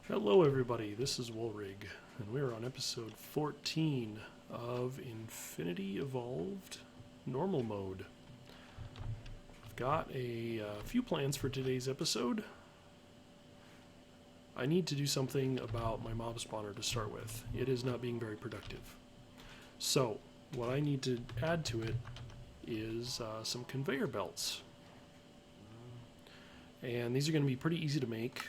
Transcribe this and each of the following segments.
Hello everybody, this is Woolrig, and we're on episode 14 of Infinity Evolved Normal Mode. I've got a few plans for today's episode. I need to do something about my mob spawner to start with. It is not being very productive. So, what I need to add to it is some conveyor belts. And these are going to be pretty easy to make.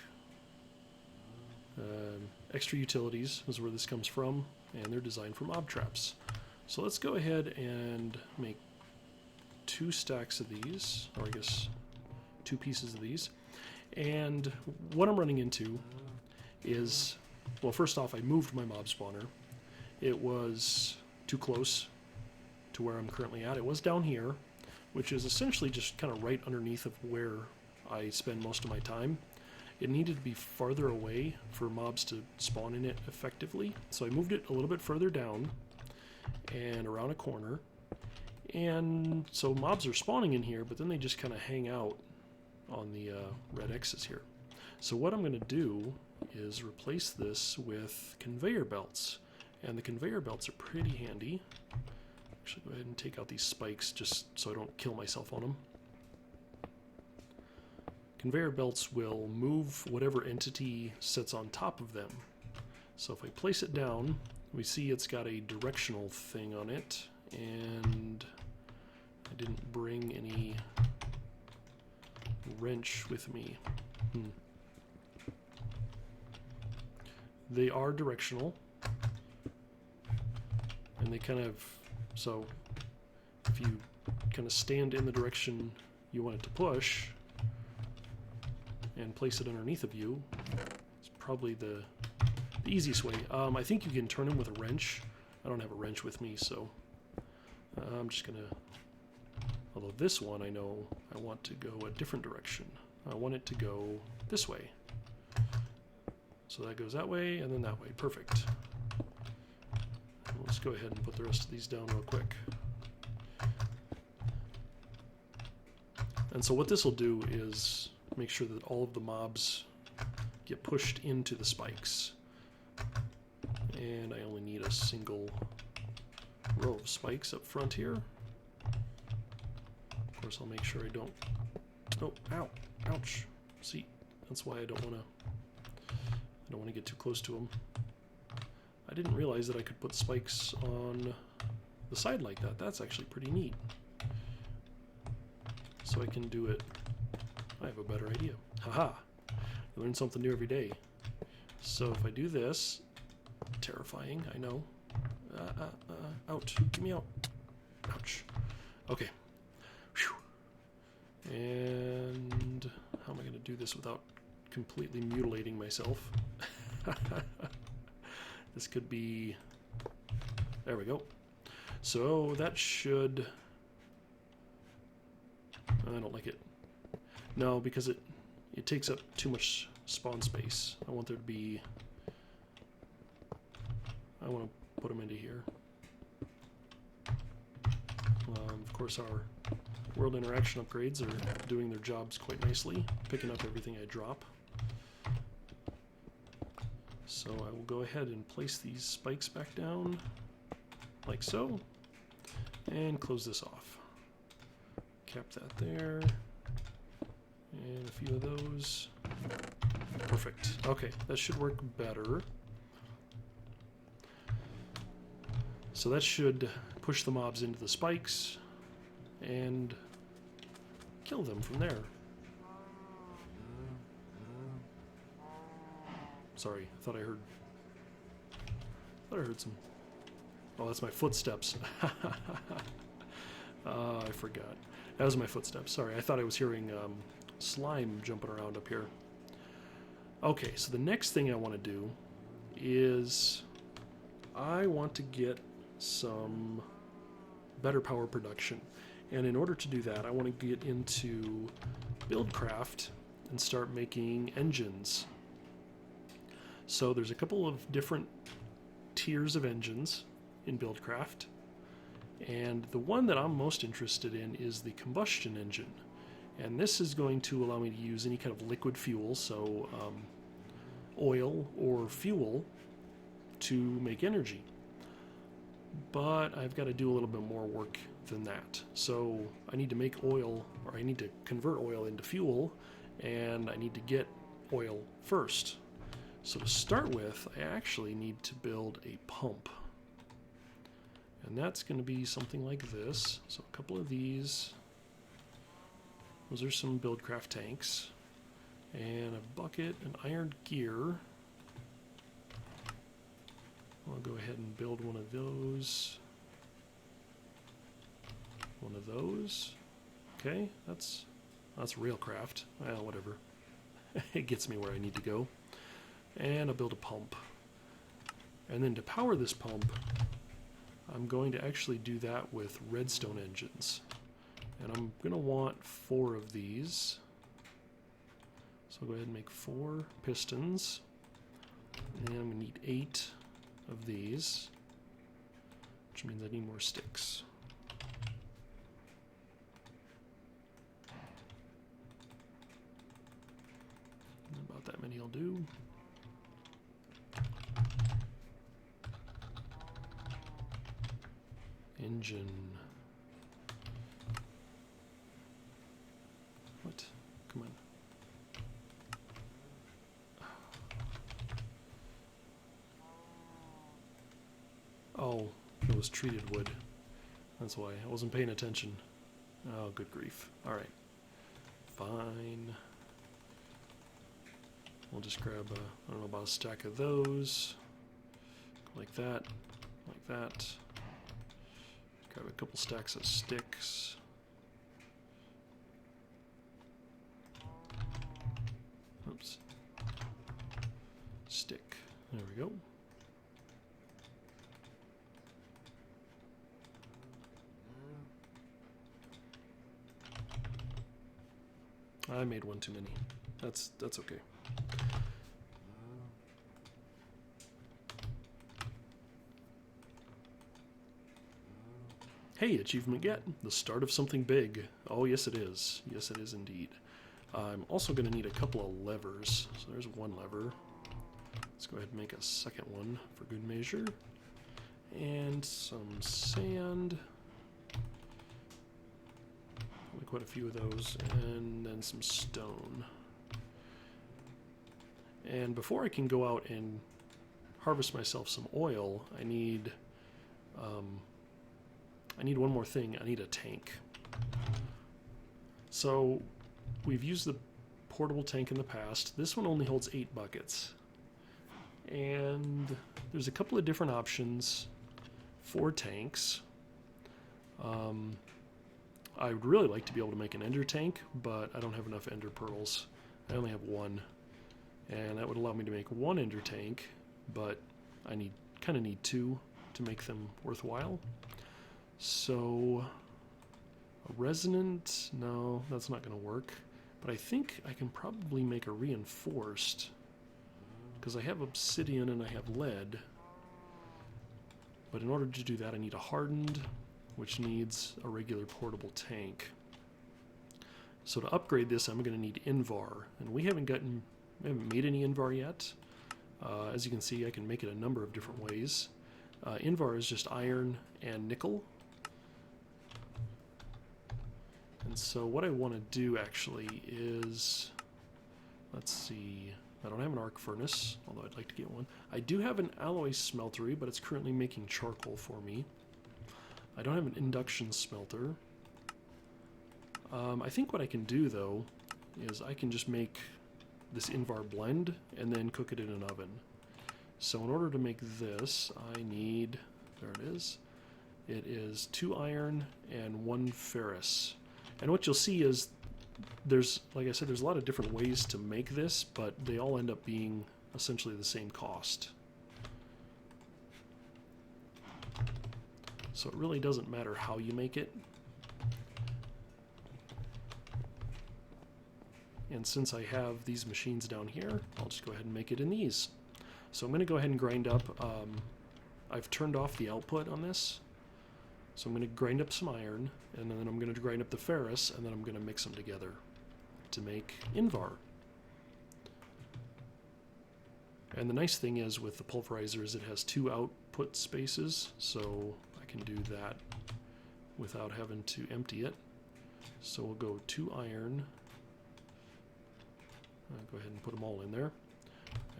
Extra utilities is where this comes from, and they're designed for mob traps. So let's go ahead and make 2 stacks of these, or I guess 2 pieces of these. And what I'm running into is, well, first off, I moved my mob spawner. It was too close to where I'm currently at. It was down here, which is essentially just kind of right underneath of where I spend most of my time. It needed to be farther away for mobs to spawn in it effectively, so I moved it a little bit further down and around a corner. And so mobs are spawning in here, but then they just kind of hang out on the red X's here. So what I'm going to do is replace this with conveyor belts, and the conveyor belts are pretty handy. Actually, go ahead and take out these spikes just so I don't kill myself on them. Conveyor belts will move whatever entity sits on top of them. So if I place it down, we see it's got a directional thing on it, and I didn't bring any wrench with me. They are directional, and they kind of, so if you kind of stand in the direction you want it to push, and place it underneath of you, it's probably the easiest way. I think you can turn them with a wrench. I don't have a wrench with me, so I'm just gonna, although this one I know I want to go a different direction. I want it to go this way. So that goes that way and then that way. Perfect. Let's go ahead and put the rest of these down real quick. And so what this will do is make sure that all of the mobs get pushed into the spikes. And I only need a single row of spikes up front here. Of course, I'll make sure I don't... Oh, ow! Ouch! See, that's why I don't want to get too close to them. I didn't realize that I could put spikes on the side like that. That's actually pretty neat. So I can do it... I have a better idea. Haha! You learn something new every day. So if I do this, terrifying, I know. Ouch! Get me out! Ouch! Okay. Whew. And how am I going to do this without completely mutilating myself? This could be... There we go. So that should... I don't like it. No, because it takes up too much spawn space. I want there to be... I want to put them into here. Of course, our world interaction upgrades are doing their jobs quite nicely, picking up everything I drop. So I will go ahead and place these spikes back down, like so, and close this off. Cap that there. And a few of those. Perfect. Okay, that should work better. So that should push the mobs into the spikes and kill them from there. Sorry, I thought I heard some... Oh, that's my footsteps. I forgot. That was my footsteps. Sorry, I thought I was hearing slime jumping around up here. Okay, so the next thing I want to do is I want to get some better power production. And in order to do that, I want to get into BuildCraft and start making engines. So there's a couple of different tiers of engines in BuildCraft. And the one that I'm most interested in is the combustion engine. And this is going to allow me to use any kind of liquid fuel, so oil or fuel to make energy. But I've got to do a little bit more work than that. So I need to make oil, or I need to convert oil into fuel, and I need to get oil first. So to start with, I actually need to build a pump. And that's going to be something like this. So a couple of these. Those are some BuildCraft tanks. And a bucket, an iron gear. I'll go ahead and build one of those. One of those. Okay, that's Railcraft. Well, whatever. It gets me where I need to go. And I'll build a pump. And then to power this pump, I'm going to actually do that with redstone engines. And I'm going to want 4 of these. So I'll go ahead and make 4 pistons. And I'm going to need 8 of these, which means I need more sticks. About that many will do. Engine. What? Come on. Oh, it was treated wood. That's why. I wasn't paying attention. Oh, good grief. Alright. Fine. We'll just grab, I don't know, about a stack of those. Like that. Like that. Grab a couple stacks of sticks. Oops. Stick. There we go. I made one too many. That's okay. Hey, achievement get. The start of something big. Oh, yes it is. Yes it is indeed. I'm also going to need a couple of levers. So there's one lever. Let's go ahead and make a second one for good measure. And some sand. Quite a few of those, and then some stone. And before I can go out and harvest myself some oil, I need one more thing. I need a tank. So we've used the portable tank in the past. This one only holds 8 buckets, and there's a couple of different options for tanks. I would really like to be able to make an ender tank, but I don't have enough ender pearls. I only have 1. And that would allow me to make 1 ender tank, but I kind of need 2 to make them worthwhile. So a resonant, no, that's not going to work. But I think I can probably make a reinforced, because I have obsidian and I have lead. But in order to do that, I need a hardened, which needs a regular portable tank. So to upgrade this, I'm going to need Invar, and we haven't made any Invar yet. As you can see, I can make it a number of different ways. Invar is just iron and nickel. And so what I want to do actually is, let's see, I don't have an arc furnace, although I'd like to get one. I do have an alloy smeltery, but it's currently making charcoal for me. I don't have an induction smelter. I think what I can do, though, is I can just make this Invar blend and then cook it in an oven. So in order to make this, I need, there it is. It is 2 iron and 1 ferrous. And what you'll see is there's, like I said, there's a lot of different ways to make this, but they all end up being essentially the same cost. So it really doesn't matter how you make it. And since I have these machines down here, I'll just go ahead and make it in these. So I'm going to go ahead and grind up. I've turned off the output on this. So I'm going to grind up some iron, and then I'm going to grind up the ferrous, and then I'm going to mix them together to make Invar. And the nice thing is with the pulverizer is it has 2 output spaces, so I can do that without having to empty it. So we'll go 2 iron. I'll go ahead and put them all in there.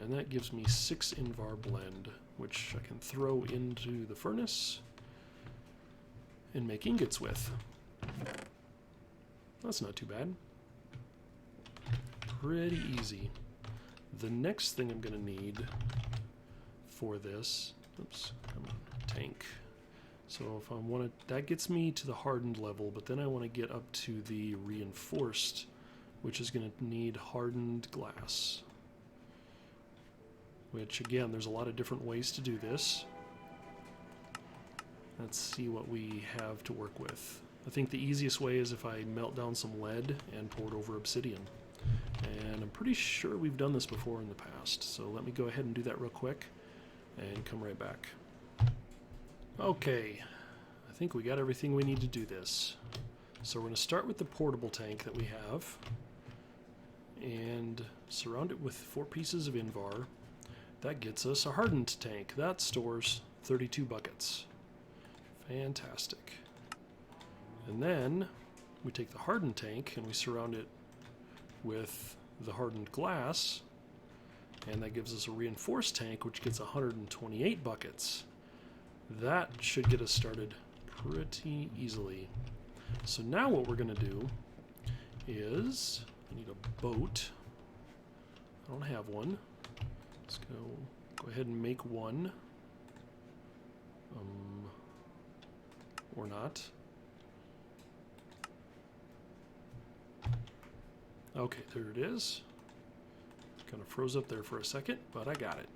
And that gives me 6 Invar blend, which I can throw into the furnace and make ingots with. That's not too bad. Pretty easy. The next thing I'm going to need for this, oops, come on, tank. So if I want to, that gets me to the hardened level, but then I want to get up to the reinforced, which is going to need hardened glass. Which again, there's a lot of different ways to do this. Let's see what we have to work with. I think the easiest way is if I melt down some lead and pour it over obsidian. And I'm pretty sure we've done this before in the past, so let me go ahead and do that real quick and come right back. Okay, I think we got everything we need to do this. So we're going to start with the portable tank that we have and surround it with 4 pieces of Invar. That gets us a hardened tank. That stores 32 buckets. Fantastic. And then we take the hardened tank and we surround it with the hardened glass, and that gives us a reinforced tank which gets 128 buckets. That should get us started pretty easily. So now what we're going to do is, I need a boat. I don't have one. Let's go ahead and make one. Or not. Okay, there it is. Kind of froze up there for a second, but I got it.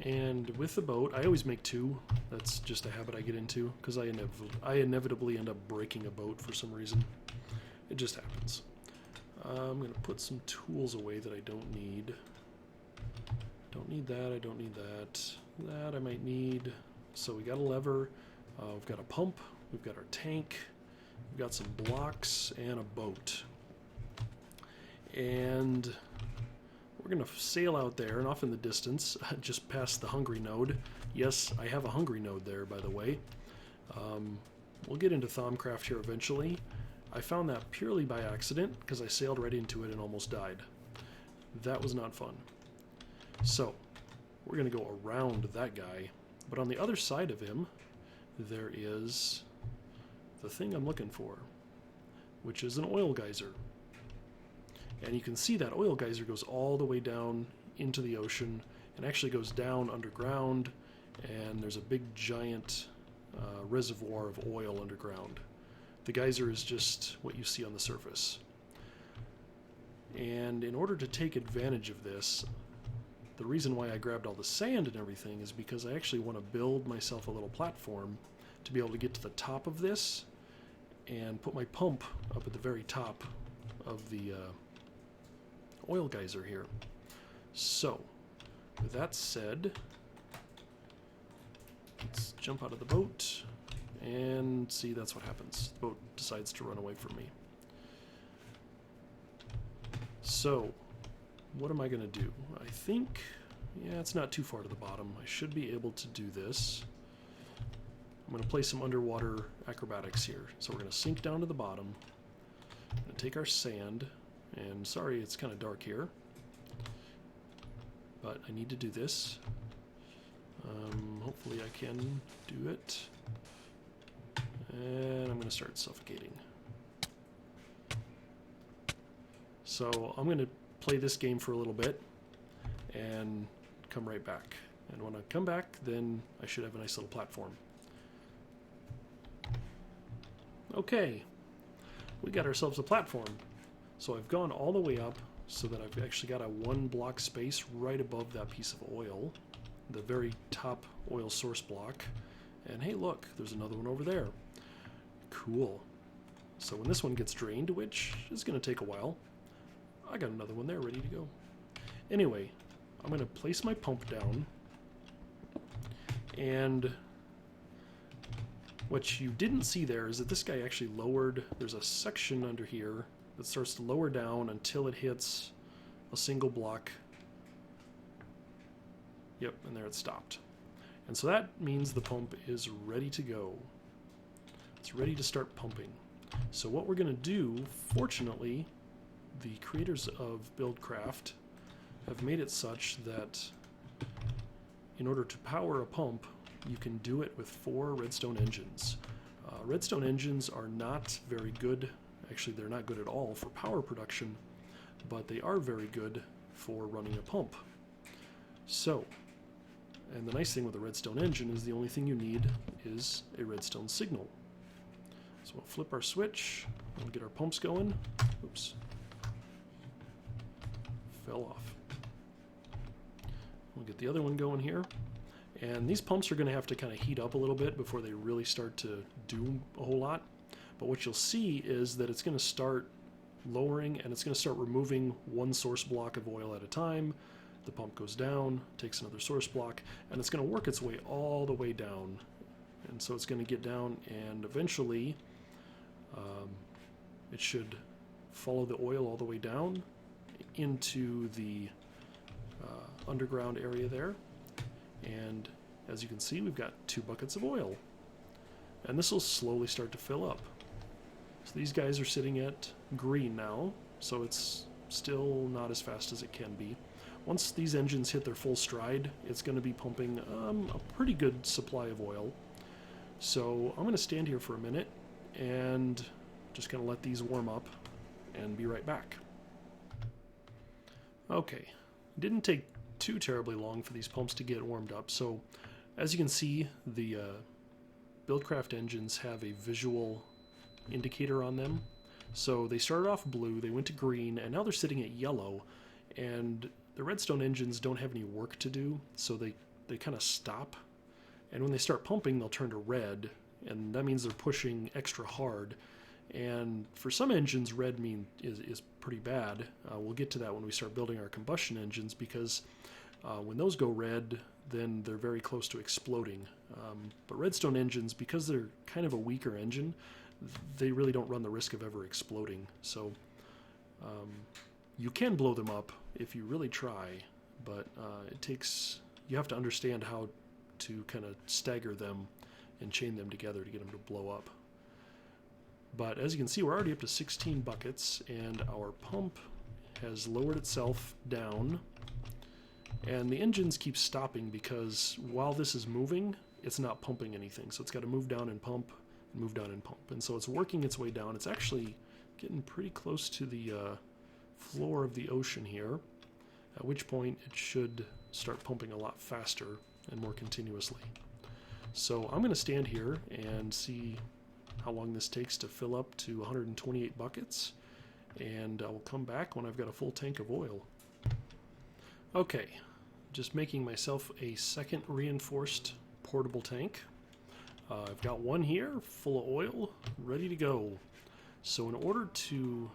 And with the boat, I always make 2. That's just a habit I get into, because I inevitably end up breaking a boat for some reason. It just happens. I'm going to put some tools away that I don't need. Don't need that, I don't need that. That I might need. So we got a lever, we've got a pump, we've got our tank, we've got some blocks, and a boat. And we're going to sail out there and off in the distance, just past the hungry node. Yes, I have a hungry node there, by the way. We'll get into Thaumcraft here eventually. I found that purely by accident because I sailed right into it and almost died. That was not fun. So, we're going to go around that guy. But on the other side of him, there is the thing I'm looking for, which is an oil geyser. And you can see that oil geyser goes all the way down into the ocean and actually goes down underground, and there's a big giant reservoir of oil underground. The geyser is just what you see on the surface. And in order to take advantage of this, the reason why I grabbed all the sand and everything is because I actually want to build myself a little platform to be able to get to the top of this and put my pump up at the very top of the oil geyser here. So, with that said, let's jump out of the boat and see, that's what happens. The boat decides to run away from me. So, what am I going to do? I think, yeah, it's not too far to the bottom. I should be able to do this. I'm going to play some underwater acrobatics here. So we're going to sink down to the bottom. I'm going to take our sand, and sorry, it's kind of dark here, but I need to do this. Hopefully I can do it. And I'm going to start suffocating. So I'm going to play this game for a little bit and come right back. And when I come back, then I should have a nice little platform. Okay, we got ourselves a platform. So I've gone all the way up so that I've actually got a 1 block space right above that piece of oil, the very top oil source block. And hey, look, there's another one over there. Cool. So when this one gets drained, which is going to take a while, I got another one there ready to go. Anyway, I'm going to place my pump down, and what you didn't see there is that this guy actually lowered, there's a section under here that starts to lower down until it hits a single block. Yep, and there it stopped. And so that means the pump is ready to go. It's ready to start pumping. So what we're going to do, fortunately, the creators of BuildCraft have made it such that in order to power a pump, you can do it with 4 redstone engines. Redstone engines are not very good. Actually, they're not good at all for power production, but they are very good for running a pump. So, and the nice thing with a redstone engine is the only thing you need is a redstone signal. So we'll flip our switch and get our pumps going. Oops. Fell off. We'll get the other one going here. And these pumps are going to have to kind of heat up a little bit before they really start to do a whole lot. But what you'll see is that it's going to start lowering and it's going to start removing one source block of oil at a time. The pump goes down, takes another source block, and it's going to work its way all the way down. And so it's going to get down, and eventually it should follow the oil all the way down into the underground area there. And as you can see, we've got 2 buckets of oil. And this will slowly start to fill up. So these guys are sitting at green now, so it's still not as fast as it can be. Once these engines hit their full stride, it's going to be pumping a pretty good supply of oil. So I'm going to stand here for a minute and just going to let these warm up and be right back. Okay, didn't take too terribly long for these pumps to get warmed up. So as you can see, the BuildCraft engines have a visual indicator on them. So they started off blue, they went to green, and now they're sitting at yellow. And the redstone engines don't have any work to do, so they kind of stop. And when they start pumping, they'll turn to red, and that means they're pushing extra hard. And for some engines, red is pretty bad. We'll get to that when we start building our combustion engines, because when those go red, then they're very close to exploding. But redstone engines, because they're kind of a weaker engine, they really don't run the risk of ever exploding. So you can blow them up if you really try, but you have to understand how to kind of stagger them and chain them together to get them to blow up. But as you can see, we're already up to 16 buckets, and our pump has lowered itself down, and the engines keep stopping because while this is moving, it's not pumping anything. So it's got to move down and pump, move down and pump. And so it's working its way down. It's actually getting pretty close to the floor of the ocean here, at which point it should start pumping a lot faster and more continuously. So I'm going to stand here and see how long this takes to fill up to 128 buckets, and I will come back when I've got a full tank of oil. Okay, just making myself a second reinforced portable tank. I've got one here full of oil ready to go. So in order to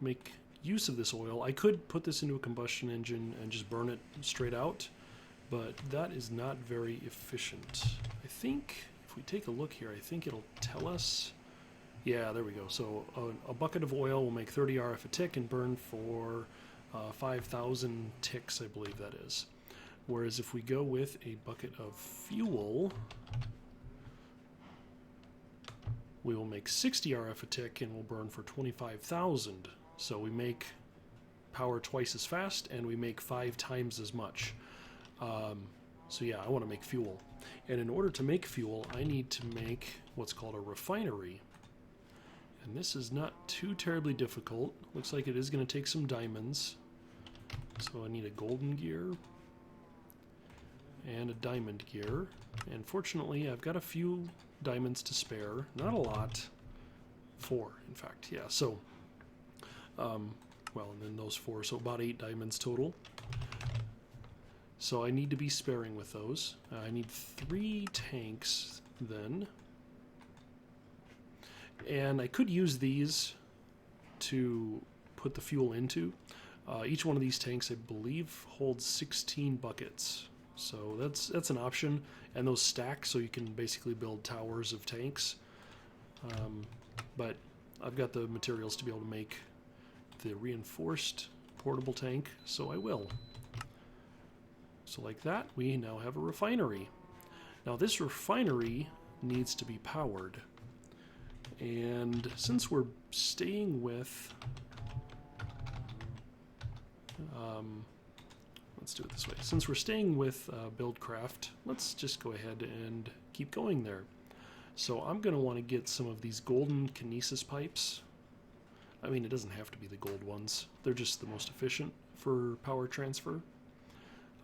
make use of this oil, I could put this into a combustion engine and just burn it straight out, but that is not very efficient. I think if we take a look here, I think it'll tell us. Yeah, there we go. So a bucket of oil will make 30 RF a tick and burn for 5,000 ticks, I believe that is. Whereas if we go with a bucket of fuel, we will make 60 RF a tick and we'll burn for 25,000. So we make power twice as fast and we make 5 times as much. So yeah, I want to make fuel. And in order to make fuel, I need to make what's called a refinery. And this is not too terribly difficult. Looks like it is going to take some diamonds. So I need a golden gear and a diamond gear. And fortunately, I've got a few diamonds to spare. Not a lot. 4, in fact. Yeah, so, well, and then those 4, so about 8 diamonds total. So I need to be sparing with those. I need 3 tanks then. And I could use these to put the fuel into. Each one of these tanks, I believe, holds 16 buckets. So that's an option. And those stack, so you can basically build towers of tanks. But I've got the materials to be able to make the reinforced portable tank, so I will. So like that, we now have a refinery. Now this refinery needs to be powered. And since we're staying with... let's do it this way. Since we're staying with BuildCraft, let's just go ahead and keep going there. So I'm going to want to get some of these golden kinesis pipes. I mean, it doesn't have to be the gold ones. They're just the most efficient for power transfer.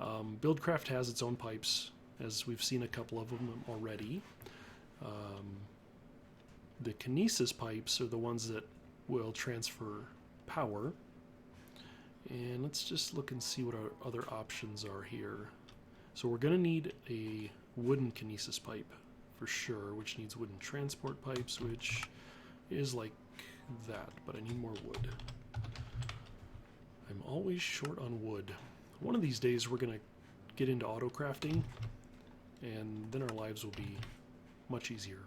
BuildCraft has its own pipes, as we've seen a couple of them already. The kinesis pipes are the ones that will transfer power. And let's just look and see what our other options are here. So we're going to need a wooden kinesis pipe for sure, which needs wooden transport pipes, which is like that, but I need more wood. I'm always short on wood. One of these days we're going to get into auto crafting, and then our lives will be much easier.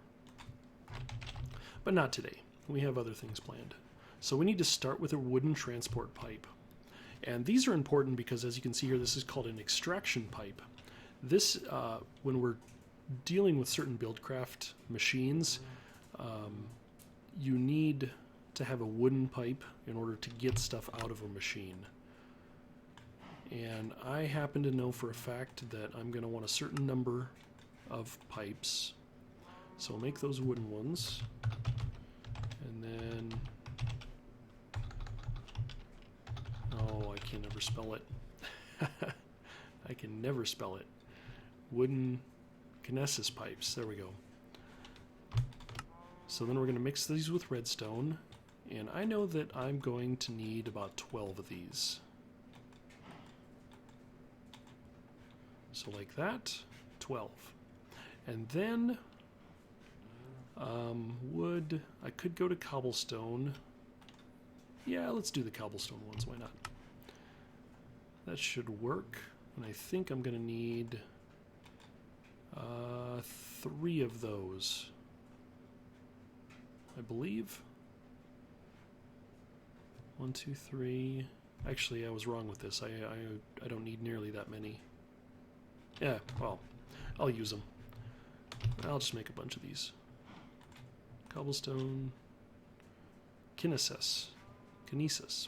But not today. We have other things planned. So we need to start with a wooden transport pipe. And these are important because, as you can see here, this is called an extraction pipe. This, when we're dealing with certain BuildCraft machines, you need to have a wooden pipe in order to get stuff out of a machine. And I happen to know for a fact that I'm going to want a certain number of pipes. So I'll make those wooden ones. And then... oh, I can never spell it. I can never spell it. Wooden kinesis pipes. There we go. So then we're going to mix these with redstone. And I know that I'm going to need about 12 of these. So like that, 12. And then wood, I could go to cobblestone. Yeah, let's do the cobblestone ones, why not? That should work. And I think I'm going to need 3 of those, I believe. 1, 2, 3. Actually, I was wrong with this. I don't need nearly that many. Yeah, well, I'll use them. I'll just make a bunch of these. Cobblestone, kinesis,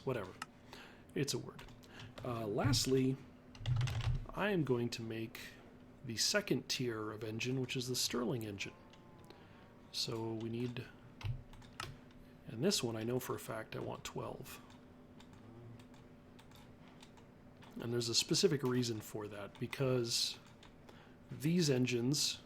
whatever. It's a word. Lastly, I am going to make the second tier of engine, which is the Stirling Engine. So we need, and this one I know for a fact I want 12. And there's a specific reason for that, because these engines,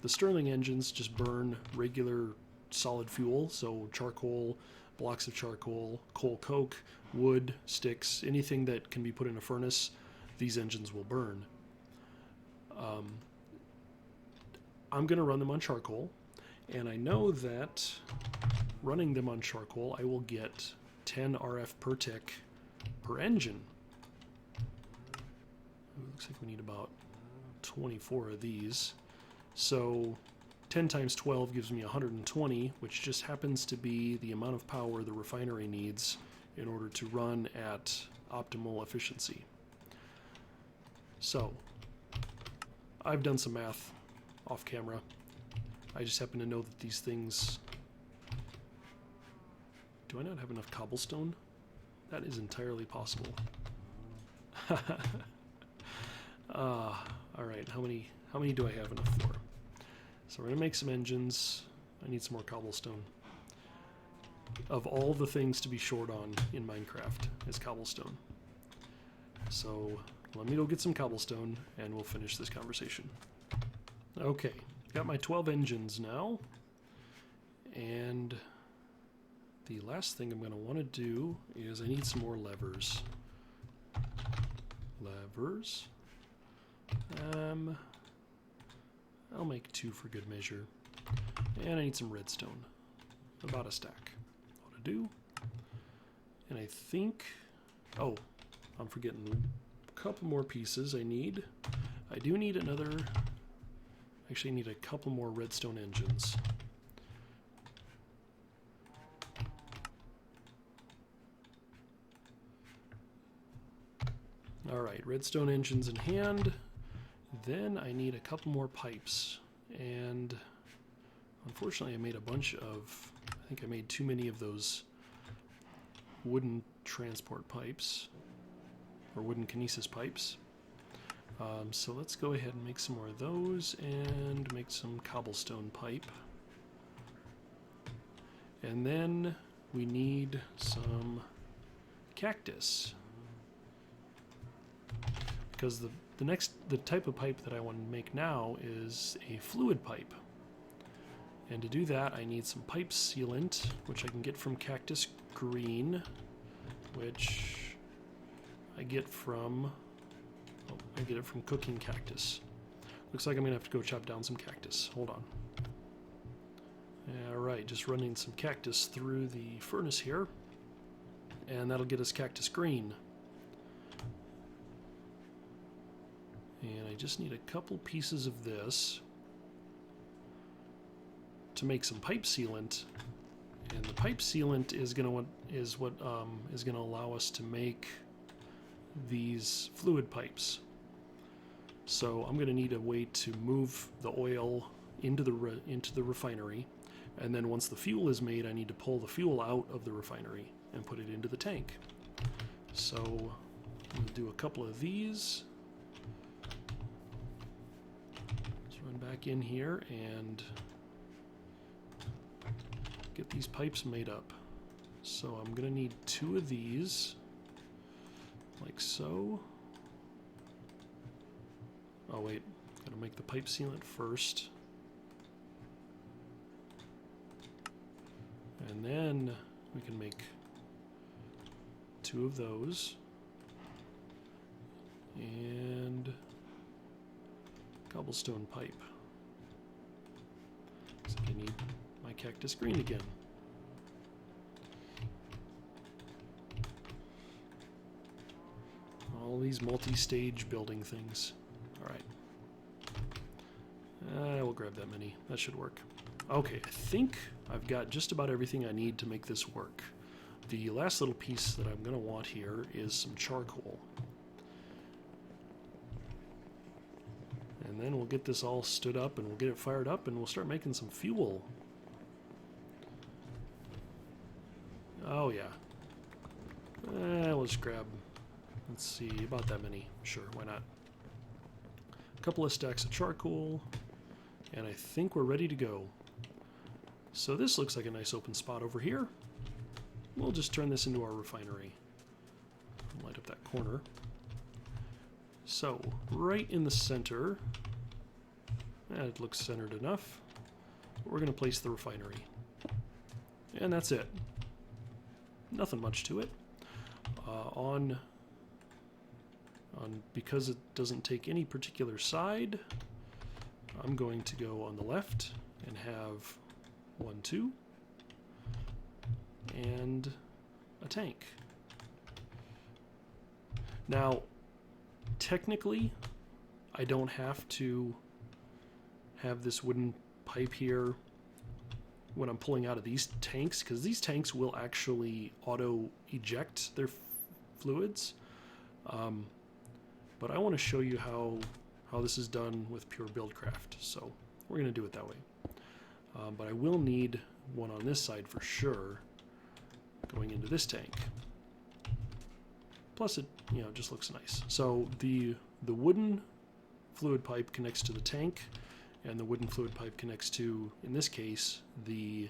the Stirling engines just burn regular solid fuel, so charcoal, blocks of charcoal, coal coke, wood, sticks, anything that can be put in a furnace, these engines will burn. I'm going to run them on charcoal, and I know that running them on charcoal, I will get 10 RF per tick per engine. It looks like we need about 24 of these. So 10 times 12 gives me 120, which just happens to be the amount of power the refinery needs in order to run at optimal efficiency. So I've done some math off camera. I just happen to know that these things... Do I not have enough cobblestone? That is entirely possible. Alright, how many do I have enough for? So we're going to make some engines. I need some more cobblestone. Of all the things to be short on in Minecraft is cobblestone. So let me go get some cobblestone and we'll finish this conversation. Okay, got my 12 engines now. And the last thing I'm going to want to do is I need some more levers. Levers. I'll make 2 for good measure. And I need some redstone. About a stack. Ought to do. And I think... oh, I'm forgetting a couple more pieces I need. I do need another... actually, I need a couple more redstone engines. Alright, redstone engines in hand. Then I need a couple more pipes. And unfortunately I made a bunch of, I think I made too many of those wooden transport pipes, or wooden kinesis pipes. So let's go ahead and make some more of those and make some cobblestone pipe. And then we need some cactus. Because the type of pipe that I want to make now is a fluid pipe. And to do that I need some pipe sealant, which I can get from cactus green, which I get from cooking cactus. Looks like I'm gonna have to go chop down some cactus. Hold on. Alright, just running some cactus through the furnace here, and that'll get us cactus green. And I just need a couple pieces of this to make some pipe sealant, and the pipe sealant is what is gonna allow us to make these fluid pipes. So I'm gonna need a way to move the oil into the refinery, and then once the fuel is made, I need to pull the fuel out of the refinery and put it into the tank. So I'm gonna do a couple of these. Let's run back in here and get these pipes made up. So I'm gonna need 2 of these, like so. Oh wait, gotta make the pipe sealant first. And then we can make 2 of those. And cobblestone pipe. So I need my cactus green again. All these multi-stage building things. Alright. We'll grab that many. That should work. Okay, I think I've got just about everything I need to make this work. The last little piece that I'm going to want here is some charcoal. And then we'll get this all stood up and we'll get it fired up and we'll start making some fuel. Oh yeah. Let's grab, let's see, about that many. Sure, why not? A couple of stacks of charcoal, and I think we're ready to go. So this looks like a nice open spot over here. We'll just turn this into our refinery. Light up that corner. So, right in the center, it looks centered enough. We're going to place the refinery. And that's it. Nothing much to it. Because it doesn't take any particular side, I'm going to go on the left and have 1, 2, and a tank. Now, technically, I don't have to have this wooden pipe here when I'm pulling out of these tanks, because these tanks will actually auto-eject their fluids. But I want to show you how this is done with pure BuildCraft, so we're going to do it that way. But I will need one on this side for sure, going into this tank. Plus it, just looks nice. So the wooden fluid pipe connects to the tank, and the wooden fluid pipe connects to, in this case, the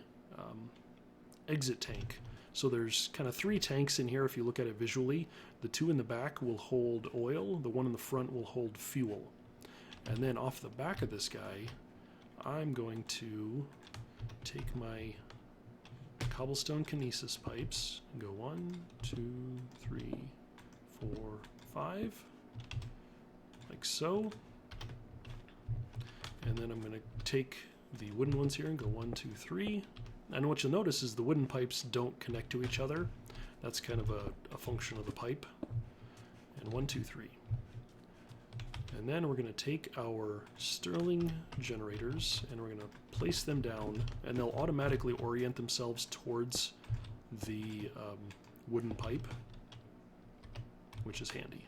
exit tank. So there's kind of 3 tanks in here if you look at it visually. The 2 in the back will hold oil, the one in the front will hold fuel. And then off the back of this guy, I'm going to take my cobblestone kinesis pipes and go 1, 2, 3, 4, 5, like so. And then I'm going to take the wooden ones here and go 1, 2, 3. And what you'll notice is the wooden pipes don't connect to each other. That's kind of a function of the pipe. And 1, 2, 3. And then we're going to take our Stirling generators and we're going to place them down, and they'll automatically orient themselves towards the wooden pipe, which is handy.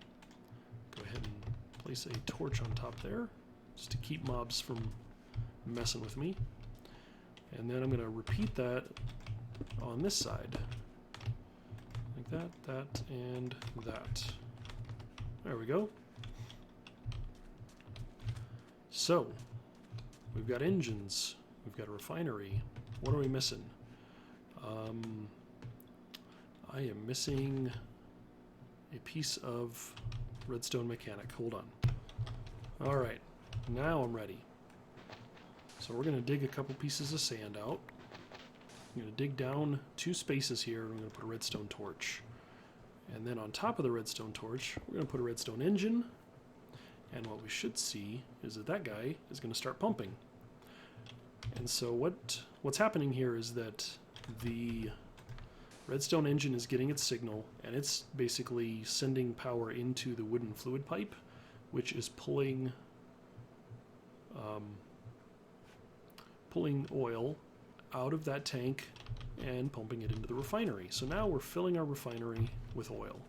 place a torch on top there, just to keep mobs from messing with me. And then I'm going to repeat that on this side. Like that, that, and that. There we go. So, we've got engines, we've got a refinery. What are we missing? I am missing a piece of redstone mechanic. Hold on. Alright, now I'm ready. So we're going to dig a couple pieces of sand out. I'm going to dig down 2 spaces here, and I'm going to put a redstone torch. And then on top of the redstone torch, we're going to put a redstone engine. And what we should see is that that guy is going to start pumping. And so what's happening here is that the redstone engine is getting its signal, and it's basically sending power into the wooden fluid pipe, which is pulling oil out of that tank and pumping it into the refinery. So now we're filling our refinery with oil.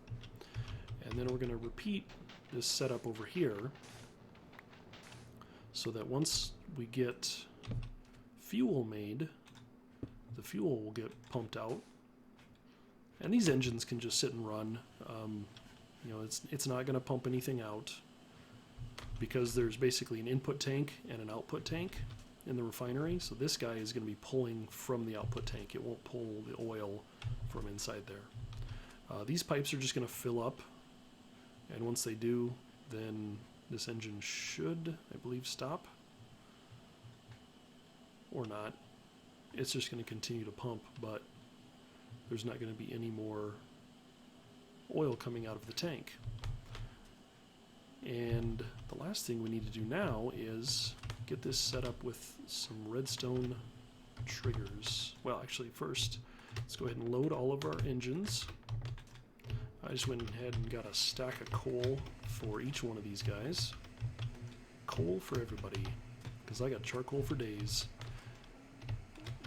And then we're going to repeat this setup over here so that once we get fuel made, the fuel will get pumped out. And these engines can just sit and run. You know, it's not going to pump anything out because there's basically an input tank and an output tank in the refinery. So this guy is going to be pulling from the output tank. It won't pull the oil from inside there. These pipes are just going to fill up, and once they do, then this engine should, I believe, stop. Or not. It's just going to continue to pump, but there's not going to be any more oil coming out of the tank. And the last thing we need to do now is get this set up with some redstone triggers. Well, actually, first, let's go ahead and load all of our engines. I just went ahead and got a stack of coal for each one of these guys. Coal for everybody, because I got charcoal for days.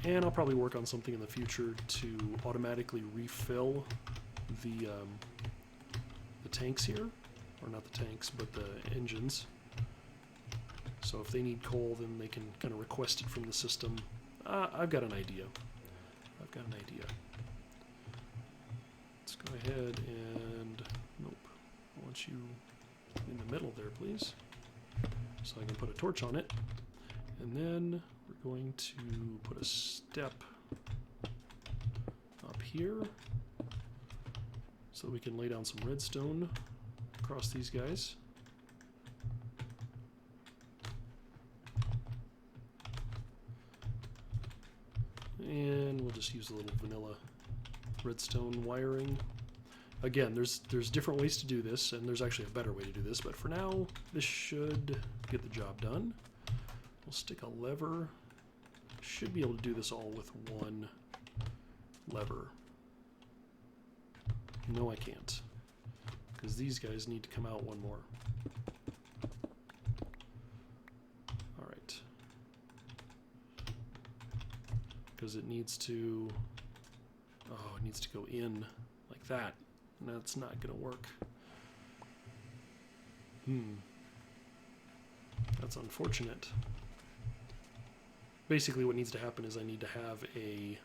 And I'll probably work on something in the future to automatically refill the tanks here. Or not the tanks, but the engines. So if they need coal, then they can kind of request it from the system. I've got an idea. Let's go ahead and... Nope. I want you in the middle there, please. So I can put a torch on it. And then we're going to put a step up here so we can lay down some redstone across these guys. And we'll just use a little vanilla redstone wiring. Again, there's different ways to do this, and there's actually a better way to do this, but for now, this should get the job done. We'll stick a lever. Should be able to do this all with one lever. No, I can't, because these guys need to come out one more. Alright. Because it needs to... Oh, it needs to go in like that. And that's not going to work. That's unfortunate. Basically what needs to happen is I need to have a...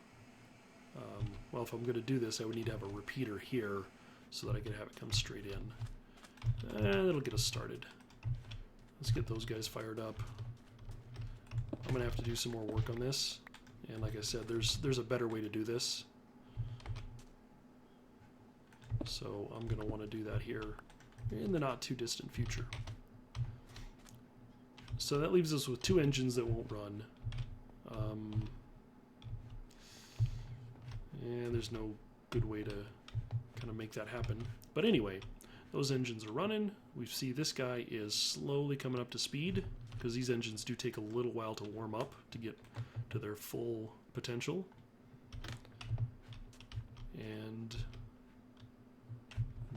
well, if I'm going to do this, I would need to have a repeater here so that I can have it come straight in. And it'll get us started. Let's get those guys fired up. I'm going to have to do some more work on this. And like I said, there's a better way to do this. So I'm going to want to do that here in the not too distant future. So that leaves us with 2 engines that won't run. And there's no good way to kind of make that happen. But anyway, those engines are running. We see this guy is slowly coming up to speed, because these engines do take a little while to warm up to get to their full potential. And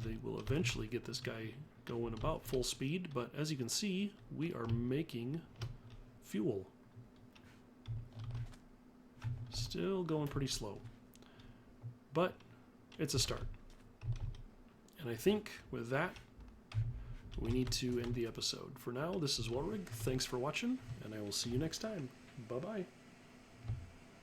they will eventually get this guy going about full speed, but as you can see, we are making fuel. Still going pretty slow, but it's a start. And I think with that, we need to end the episode. For now, this is Warrig. Thanks for watching, and I will see you next time. Bye-bye.